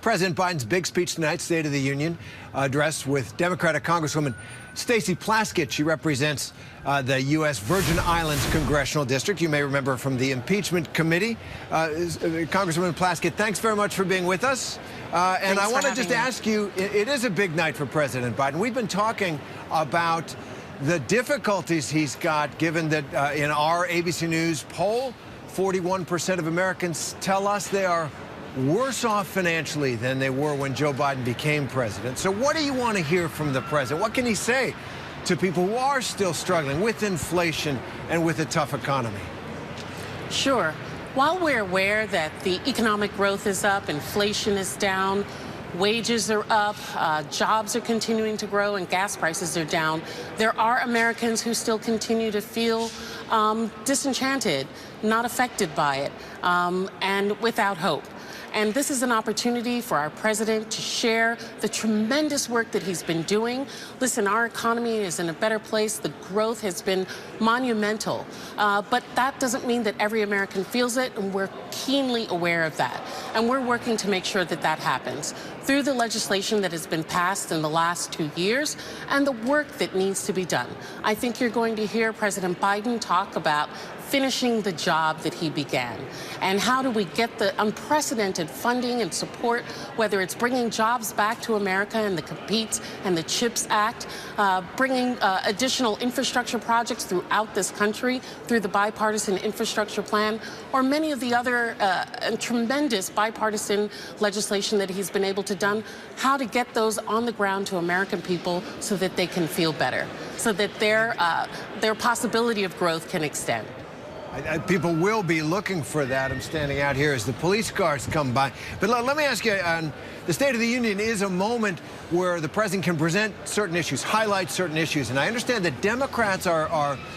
President Biden's big speech tonight, State of the Union address with Democratic Congresswoman Stacey Plaskett. She represents the U.S. Virgin Islands Congressional District. You may remember from the impeachment committee. Congresswoman Plaskett, thanks very much for being with us. And I want to just ask you, it is a big night for President Biden. We've been talking about the difficulties he's got, given that in our ABC News poll, 41% of Americans tell us they are worse off financially than they were when Joe Biden became president. So what do you want to hear from the president? What can he say to people who are still struggling with inflation and with a tough economy? Sure. While we're aware that the economic growth is up, inflation is down, wages are up, jobs are continuing to grow, and gas prices are down, there are Americans who still continue to feel disenchanted, not affected by it, and without hope. And this is an opportunity for our president to share the tremendous work that he's been doing. Listen, our economy is in a better place. The growth has been monumental. But that doesn't mean that every American feels it, and we're keenly aware of that. And we're working to make sure that that happens through the legislation that has been passed in the last 2 years and the work that needs to be done. I think you're going to hear President Biden talk about finishing the job that he began. And how do we get the unprecedented funding and support, whether it's bringing jobs back to America and the COMPETE and the CHIPS Act, bringing additional infrastructure projects throughout this country through the bipartisan infrastructure plan, or many of the other tremendous bipartisan legislation that he's been able to done, how to get those on the ground to American people so that they can feel better, so that their possibility of growth can extend. People will be looking for that. I'm standing out here as the police cars come by. But let me ask you, the State of the Union is a moment where the president can present certain issues, highlight certain issues. And I understand that Democrats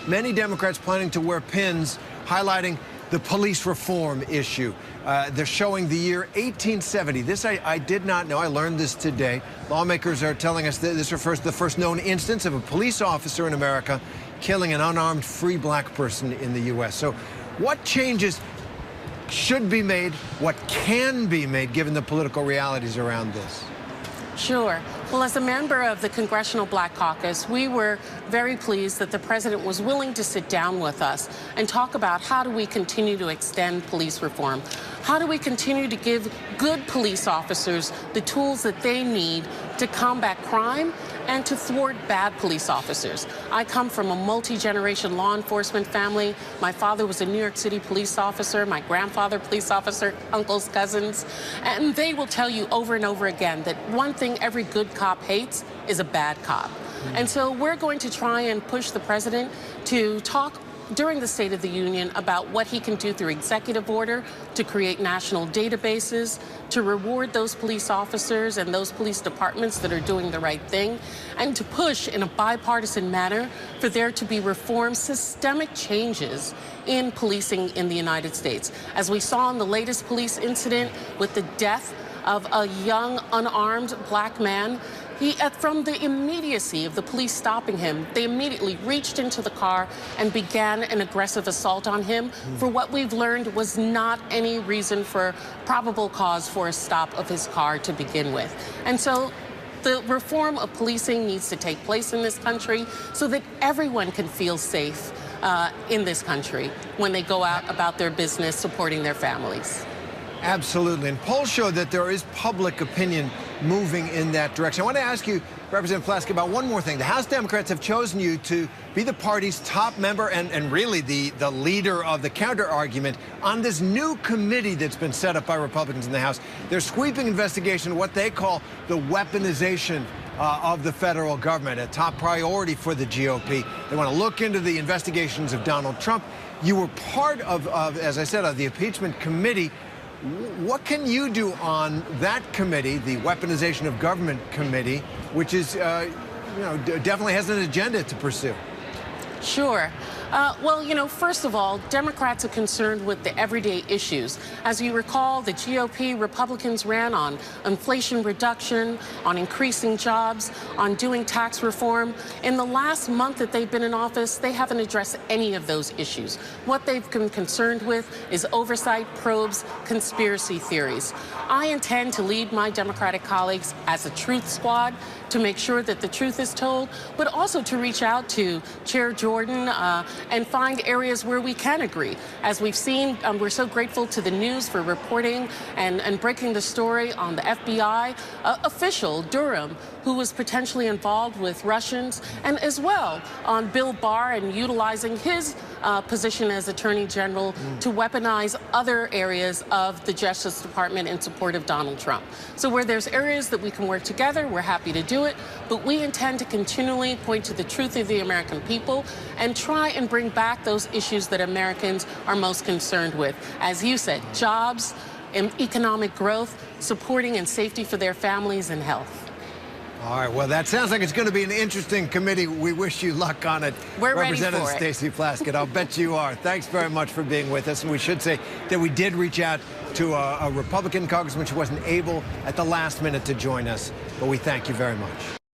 many Democrats planning to wear pins highlighting the police reform issue. They're showing the year 1870. This I did not know. I learned this today. Lawmakers are telling us that this refers to the first known instance of a police officer in America killing an unarmed free black person in the U.S. So what changes should be made? What can be made given the political realities around this? Sure. Well, as a member of the Congressional Black Caucus, we were very pleased that the president was willing to sit down with us and talk about how do we continue to extend police reform? How do we continue to give good police officers the tools that they need to combat crime and to thwart bad police officers? I come from a multi-generation law enforcement family. My father was a New York City police officer, my grandfather police officer, uncles, cousins, and they will tell you over and over again that one thing every good cop hates is a bad cop. And so we're going to try and push the president to talk during the State of the Union about what he can do through executive order to create national databases, to reward those police officers and those police departments that are doing the right thing, and to push in a bipartisan manner for there to be reform, systemic changes in policing in the United States. As we saw in the latest police incident with the death of a young, unarmed black man, from the immediacy of the police stopping him, they immediately reached into the car and began an aggressive assault on him for what we've learned was not any reason for probable cause for a stop of his car to begin with. And so the reform of policing needs to take place in this country so that everyone can feel safe in this country when they go out about their business supporting their families. Absolutely. And polls show that there is public opinion moving in that direction. I want to ask you, Representative Plaskett, about one more thing. The House Democrats have chosen you to be the party's top member and really the leader of the counter-argument on this new committee that's been set up by Republicans in the House. They're sweeping investigation of what they call the weaponization of the federal government, a top priority for the GOP. They want to look into the investigations of Donald Trump. You were part of as I said, of the impeachment committee. What can you do on that committee, the Weaponization of Government Committee, which is, definitely has an agenda to pursue? Sure. Well, first of all, Democrats are concerned with the everyday issues. As you recall, the GOP Republicans ran on inflation reduction, on increasing jobs, on doing tax reform. In the last month that they've been in office, they haven't addressed any of those issues. What they've been concerned with is oversight, probes, conspiracy theories. I intend to lead my Democratic colleagues as a truth squad to make sure that the truth is told, but also to reach out to Chair Jordan and find areas where we can agree. As we've seen, we're so grateful to the news for reporting and breaking the story on the FBI official, Durham, who was potentially involved with Russians, and as well on Bill Barr and utilizing his position as Attorney General to weaponize other areas of the Justice Department in support of Donald Trump. So where there's areas that we can work together, we're happy to do it, but we intend to continually point to the truth of the American people and try and bring back those issues that Americans are most concerned with. As you said, jobs, economic growth, supporting and safety for their families and health. All right, well, that sounds like it's going to be an interesting committee. We wish you luck on it. We're ready for it. Representative Stacey Plaskett, I'll bet you are. Thanks very much for being with us. And we should say that we did reach out to a Republican congressman who wasn't able at the last minute to join us, but we thank you very much.